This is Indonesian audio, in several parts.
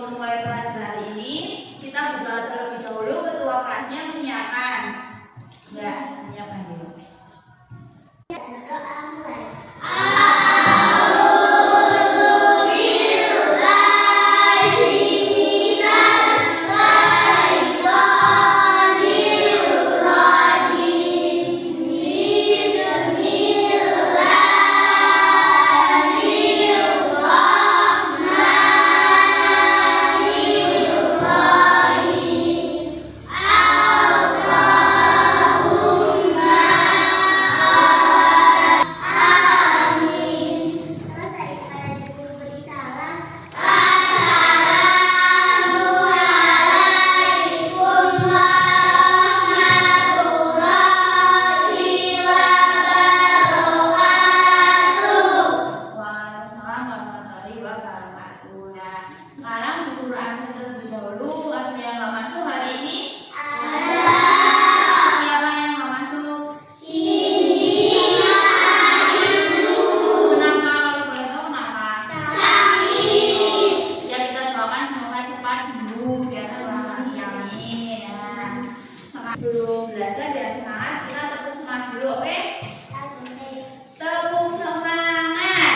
sebelum memulai pelajaran hari ini, kita berdoa terlebih dahulu. Ketua kelasnya menyiapkan. Enggak, menyiapkan dulu. Berdoa mulai. Sekarang guru absen terlebih dahulu. Ada yang nggak masuk hari ini? Ada. Siapa yang nggak masuk? Cindy. Kenapa? Kalau boleh tahu kenapa? Sakit. Ya kita doakan semoga cepat sembuh biar sekolah lagi, amin. Sebelum belajar biar semangat, kita tepuk semangat dulu, oke? Tepuk semangat.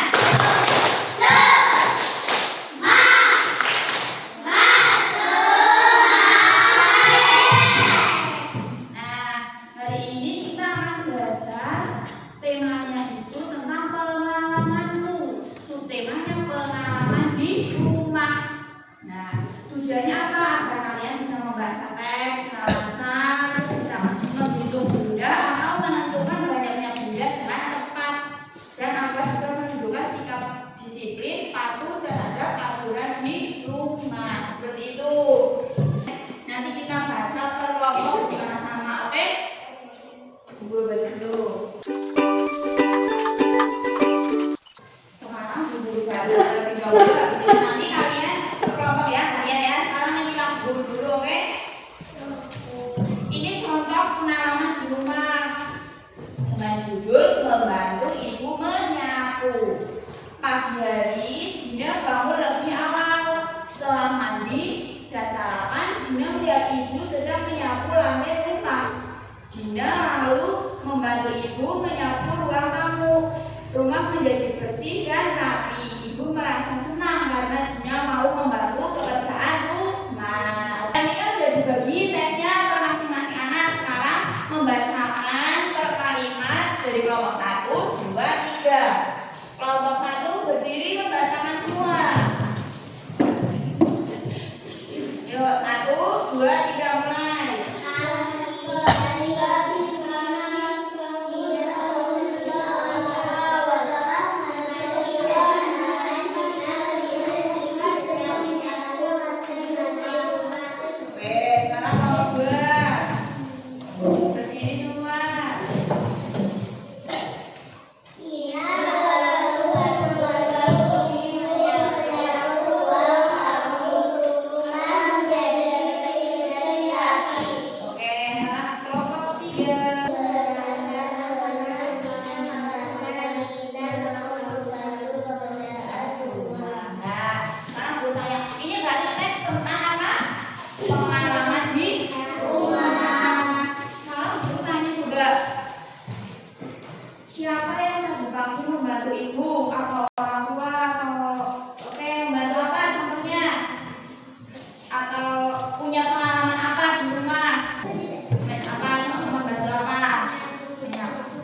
Temanya itu tentang pengalamanku. Subtemanya pengalaman di rumah. Nah, tujuannya apa? Agar kalian bisa membaca teks secara lancar, bisa menghitung benda atau menentukan banyaknya benda dengan tepat, dan agar bisa menunjukkan sikap disiplin patuh terhadap aturan di rumah. Seperti itu. Nanti kita baca per kelompok bersama-sama, oke? Guru bagi dulu. Terlebih dahulu, nanti kalian kelompok ya, kalian ya. Sekarang menyimak guru dulu, oke? Ini contoh pengalaman di rumah dengan judul membantu ibu menyapu. Pagi hari Dina bangun lebih awal. Setelah mandi dan sarapan, Dina melihat ibu sedang menyapu lantai rumah. Dina lalu membantu ibu menyapu ruang tamu. Rumah menjadi bersih dan rapi. Ibu merasa senang karena Dina mau membantu pekerjaan rumah. Dan ini kan sudah dibagi tesnya per masing-masing anak. Sekarang membacakan per kalimat dari kelompok 1, 2, 3. Kelompok 1 berdiri membacakan semua. Yuk, 1, 2, 3 mulai. Siapa yang tadi pagi membantu ibu? Atau orang tua? Atau oke, membantu apa contohnya? Atau punya pengalaman apa di rumah? Apa contoh membantu apa?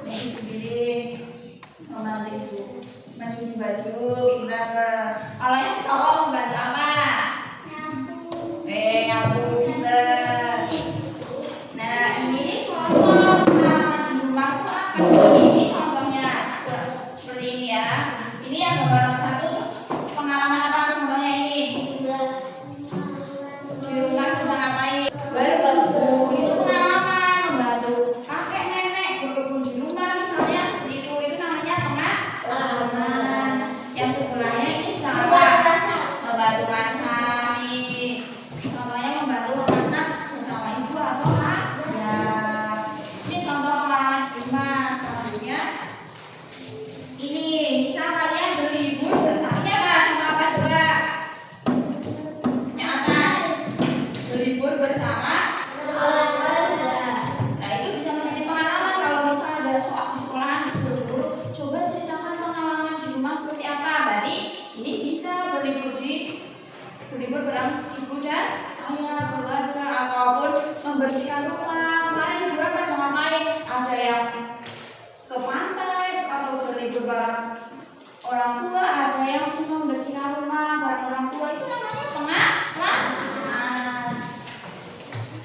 Nih sendiri membantu ibu mencuci baju, pintar. Kalau yang cowok membantu apa? Nyapu. Nyapu. berlibur bareng ibu dan ayah, keluarga, ataupun membersihkan rumah. Kemarin liburan pada ngapain? Ada yang ke pantai atau berlibur bareng orang tua, ada yang cuma membersihkan rumah bareng orang tua. Itu namanya pengalaman.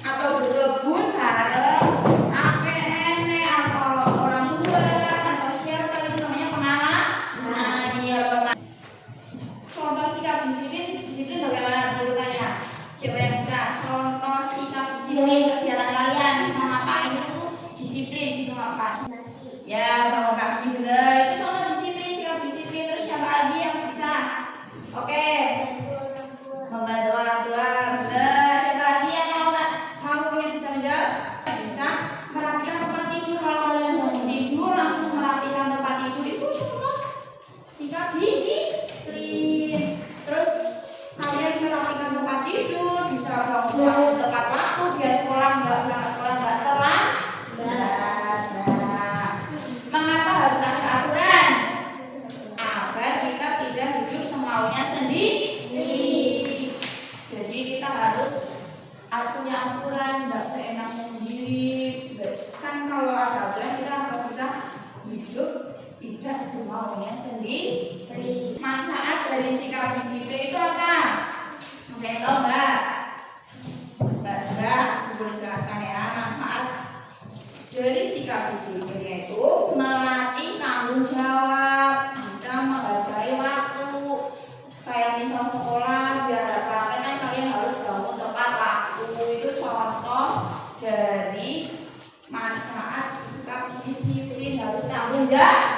Atau berkebun bareng kakek nenek atau orang tua atau siapa, itu namanya pengalaman. Iya, contoh sikap disiplin bagaimana dulu tanya? Siapa yang bisa contoh sikap disiplin kegiatan kalian bisa ngapain itu disiplin itu apa? Ya, bangun pagi bener itu contoh disiplin, sikap disiplin. Terus siapa lagi yang bisa? Oke, membantu orang tua bener. Siapa lagi yang mau yang bisa menjawab? Bisa merapikan tempat tidur. Kalau kalian bangun tidur langsung merapikan tempat tidur itu contoh sikap disiplin. Terus kalian merapikan tempat tidur, bisa bangun tepat waktu biar sekolah nggak telat. Mengapa harus ada aturan? Agar kita tidak hidup semaunya sendiri. Jadi kita harus punya aturan, nggak seenaknya sendiri. Kan kalau ada aturan kita akan bisa hidup tidak semaunya sendiri. Manfaat dari sikap disiplin itu apa? Ada yang tahu nggak? Enggak, boleh jelaskan ya. Manfaat dari sikap disiplin itu melatih tanggung jawab, bisa menghargai waktu. Kayak misal sekolah, biar ada praktek kan kalian harus bangun tepat waktu. Itu contoh dari manfaat sikap disiplin, harus tanggung jawab.